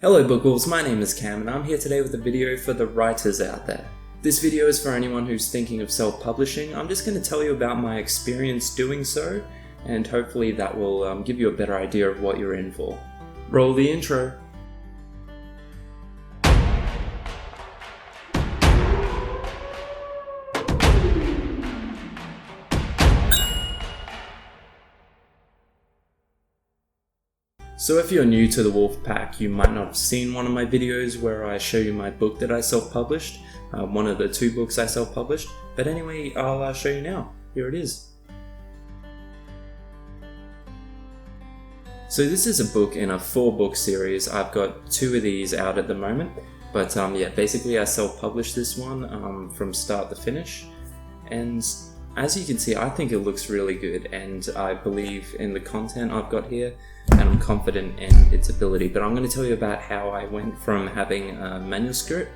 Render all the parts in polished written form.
Hello bookwolves, my name is Cam and I'm here today with a video for the writers out there. This video is for anyone who's thinking of self-publishing. I'm just going to tell you about my experience doing so, and hopefully that will give you a better idea of what you're in for. Roll the intro. So if you're new to the Wolf Pack, you might not have seen one of my videos where I show you my book that I self-published, one of the 2 books I self-published, but anyway, I'll show you now. Here it is. So this is a book in a 4-book series. I've got 2 of these out at the moment, but yeah, basically I self-published this one from start to finish, and as you can see, I think it looks really good, and I believe in the content I've got here, and I'm confident in its ability. But I'm going to tell you about how I went from having a manuscript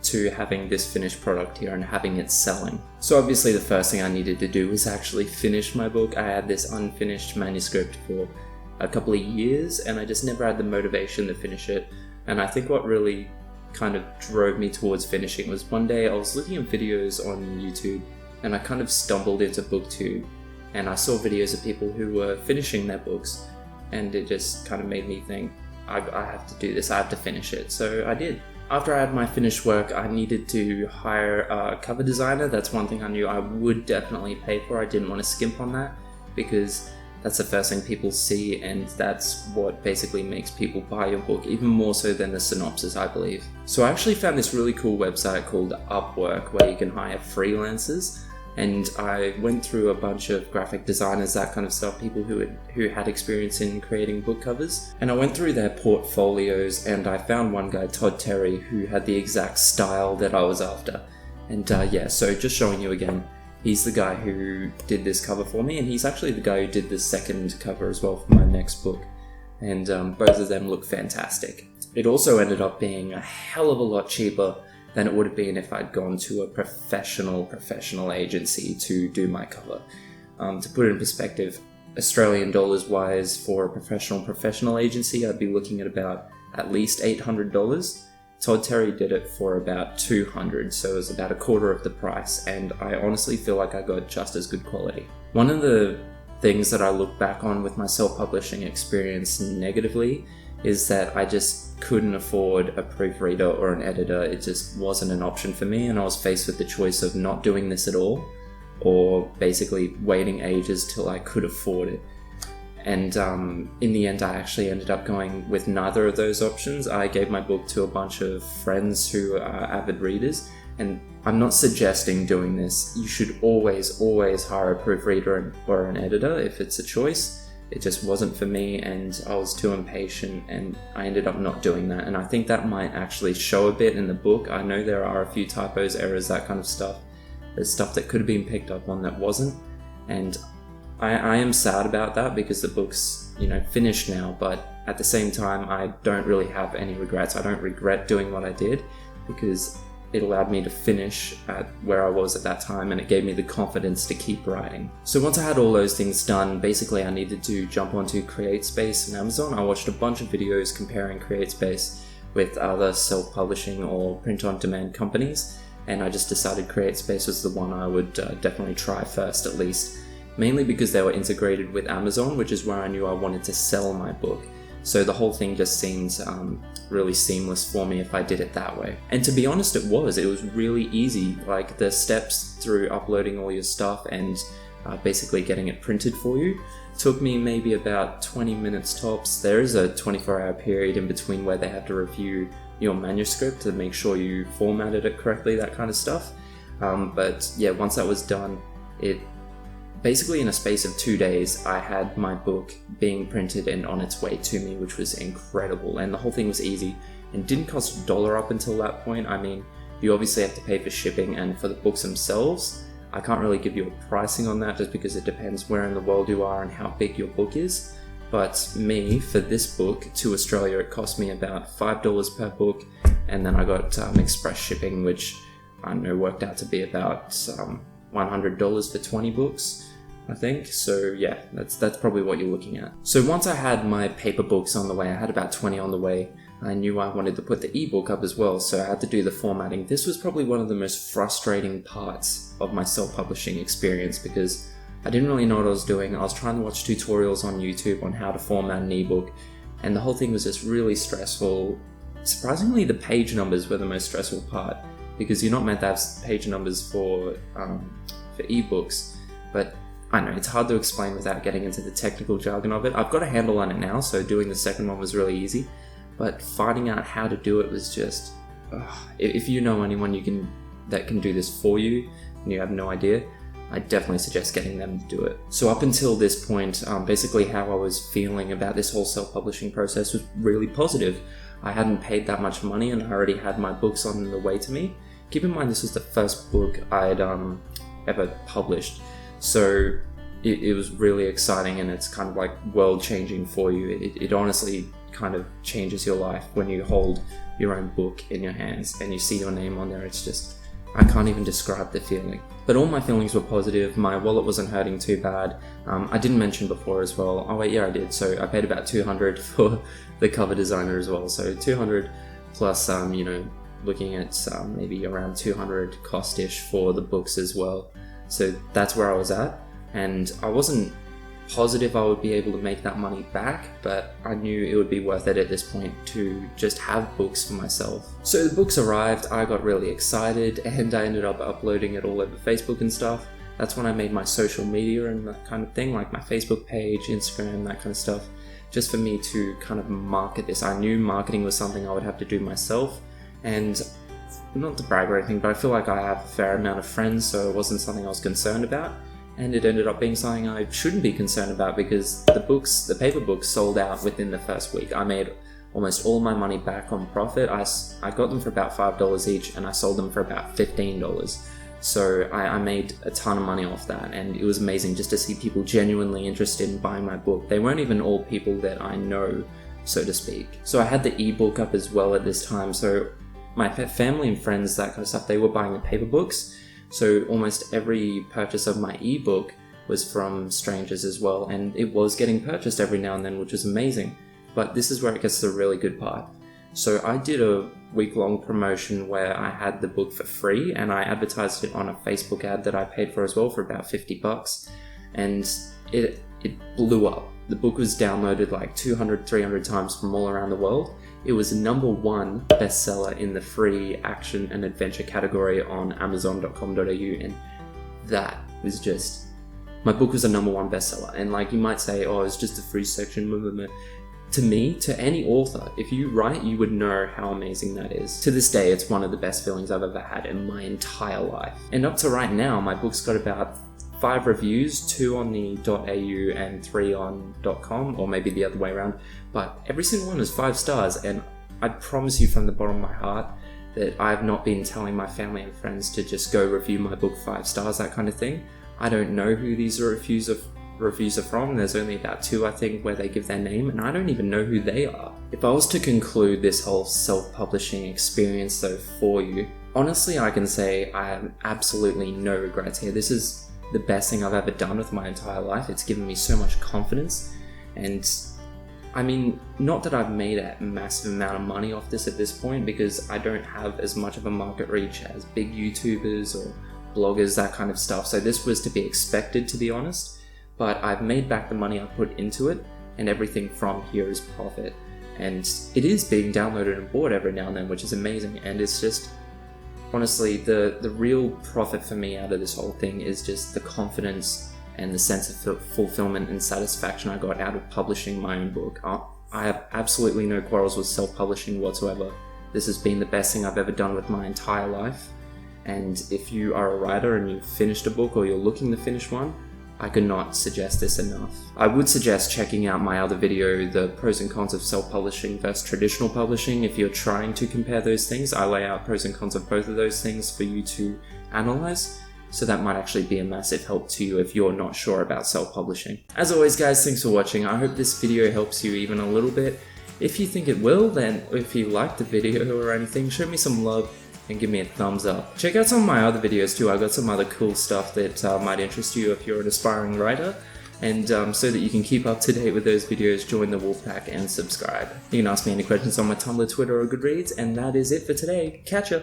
to having this finished product here and having it selling. So obviously the first thing I needed to do was actually finish my book. I had this unfinished manuscript for a couple of years, and I just never had the motivation to finish it. And I think what really kind of drove me towards finishing was one day I was looking at videos on YouTube, and I kind of stumbled into BookTube, and I saw videos of people who were finishing their books, and it just kind of made me think, I have to do this, I have to finish it. So I did. After I had my finished work, I needed to hire a cover designer. That's one thing I knew I would definitely pay for. I didn't want to skimp on that, because that's the first thing people see, and that's what basically makes people buy your book, even more so than the synopsis, I believe. So I actually found this really cool website called Upwork, where you can hire freelancers. And I went through a bunch of graphic designers, that kind of stuff, people who had experience in creating book covers. And I went through their portfolios, and I found one guy, Todd Terry, who had the exact style that I was after. And yeah, so just showing you again, he's the guy who did this cover for me, and he's actually the guy who did the second cover as well for my next book. And both of them look fantastic. It also ended up being a hell of a lot cheaper than it would have been if I'd gone to a professional agency to do my cover. To put it in perspective, Australian dollars wise, for a professional agency, I'd be looking at about at least $800. Todd Terry did it for about $200, so it was about a quarter of the price, and I honestly feel like I got just as good quality. One of the things that I look back on with my self-publishing experience negatively is that I just couldn't afford a proofreader or an editor. It just wasn't an option for me, and I was faced with the choice of not doing this at all, or basically waiting ages till I could afford it. And in the end, I actually ended up going with neither of those options. I gave my book to a bunch of friends who are avid readers, and I'm not suggesting doing this. You should always hire a proofreader or an editor if it's a choice. It just wasn't for me, and I was too impatient, and I ended up not doing that. And I think that might actually show a bit in the book. I know there are a few typos, errors, that kind of stuff. There's stuff that could have been picked up on that wasn't, and I am sad about that, because the book's, finished now, but at the same time, I don't really have any regrets. I don't regret doing what I did, because it allowed me to finish at where I was at that time, and it gave me the confidence to keep writing. So once I had all those things done, basically I needed to jump onto CreateSpace and Amazon. I watched a bunch of videos comparing CreateSpace with other self-publishing or print-on-demand companies, and I just decided CreateSpace was the one I would definitely try first, at least. Mainly because they were integrated with Amazon, which is where I knew I wanted to sell my book. So the whole thing just seemed really seamless for me if I did it that way. And to be honest, it was really easy. Like, the steps through uploading all your stuff and basically getting it printed for you took me maybe about 20 minutes tops. There is a 24-hour period in between where they have to review your manuscript to make sure you formatted it correctly, that kind of stuff. But yeah, once that was done, basically in a space of 2 days, I had my book being printed and on its way to me, which was incredible. And the whole thing was easy and didn't cost $1 up until that point. I mean, you obviously have to pay for shipping, and for the books themselves, I can't really give you a pricing on that, just because it depends where in the world you are and how big your book is. But me, for this book to Australia, it cost me about $5 per book, and then I got express shipping, which I know worked out to be about $100 for 20 books. I think. So yeah, that's probably what you're looking at. So once I had my paper books on the way, I had about 20 on the way, I knew I wanted to put the ebook up as well, so I had to do the formatting. This was probably one of the most frustrating parts of my self-publishing experience because I didn't really know what I was doing. I was trying to watch tutorials on YouTube on how to format an ebook, and the whole thing was just really stressful. Surprisingly, the page numbers were the most stressful part because you're not meant to have page numbers for ebooks, but I know it's hard to explain without getting into the technical jargon of it. I've got a handle on it now, so doing the second one was really easy. But finding out how to do it was just, if you know anyone that can do this for you and you have no idea, I definitely suggest getting them to do it. So up until this point, basically how I was feeling about this whole self-publishing process was really positive. I hadn't paid that much money and I already had my books on the way to me. Keep in mind this was the first book I'd ever published. So it was really exciting, and it's kind of like world-changing for you. It honestly kind of changes your life when you hold your own book in your hands and you see your name on there. It's just, I can't even describe the feeling. But all my feelings were positive. My wallet wasn't hurting too bad. I didn't mention before as well. Oh wait, yeah, I did. So I paid about $200 for the cover designer as well. So $200 plus, looking at maybe around $200 cost-ish for the books as well. So that's where I was at. And I wasn't positive I would be able to make that money back, but I knew it would be worth it at this point to just have books for myself. So the books arrived, I got really excited, and I ended up uploading it all over Facebook and stuff. That's when I made my social media and that kind of thing, like my Facebook page, Instagram, that kind of stuff, just for me to kind of market this. I knew marketing was something I would have to do myself, and not to brag or anything, but I feel like I have a fair amount of friends, so it wasn't something I was concerned about. And it ended up being something I shouldn't be concerned about because the paper books sold out within the first week. I made almost all my money back on profit. I got them for about $5 each and I sold them for about $15. So I made a ton of money off that, and it was amazing just to see people genuinely interested in buying my book. They weren't even all people that I know, so to speak. So I had the ebook up as well at this time. So my family and friends, that kind of stuff, they were buying the paper books. So almost every purchase of my ebook was from strangers as well, and it was getting purchased every now and then, which was amazing. But this is where it gets to the really good part. So I did a week-long promotion where I had the book for free, and I advertised it on a Facebook ad that I paid for as well for about $50, and it blew up. The book was downloaded like 200, 300 times from all around the world. It was the #1 bestseller in the free action and adventure category on Amazon.com.au, and that was just, my book was a #1 bestseller. And like you might say, oh, it's just a free section. To me, to any author, if you write, you would know how amazing that is. To this day, it's one of the best feelings I've ever had in my entire life. And up to right now, my book's got about 5 reviews, 2 on the .au and 3 on .com, or maybe the other way around, but every single one is 5 stars, and I promise you from the bottom of my heart that I've not been telling my family and friends to just go review my book 5 stars, that kind of thing. I don't know who these reviews are from. There's only about 2, I think, where they give their name, and I don't even know who they are. If I was to conclude this whole self-publishing experience though for you, honestly I can say I have absolutely no regrets here. This is the best thing I've ever done with my entire life. It's given me so much confidence, and I mean, not that I've made a massive amount of money off this at this point, because I don't have as much of a market reach as big YouTubers or bloggers, that kind of stuff, so this was to be expected, to be honest, but I've made back the money I put into it, and everything from here is profit, and it is being downloaded and bought every now and then, which is amazing. And it's just, honestly, the real profit for me out of this whole thing is just the confidence and the sense of fulfillment and satisfaction I got out of publishing my own book. I have absolutely no quarrels with self-publishing whatsoever. This has been the best thing I've ever done with my entire life. And if you are a writer and you've finished a book or you're looking to finish one, I could not suggest this enough. I would suggest checking out my other video, the pros and cons of self-publishing versus traditional publishing. If you're trying to compare those things, I lay out pros and cons of both of those things for you to analyze. So that might actually be a massive help to you if you're not sure about self-publishing. As always guys, thanks for watching. I hope this video helps you even a little bit. If you think it will, then if you liked the video or anything, show me some love and give me a thumbs up. Check out some of my other videos too. I got some other cool stuff that might interest you if you're an aspiring writer. And so that you can keep up to date with those videos, join the Wolfpack and subscribe. You can ask me any questions on my Tumblr, Twitter, or Goodreads, and that is it for today. Catch ya!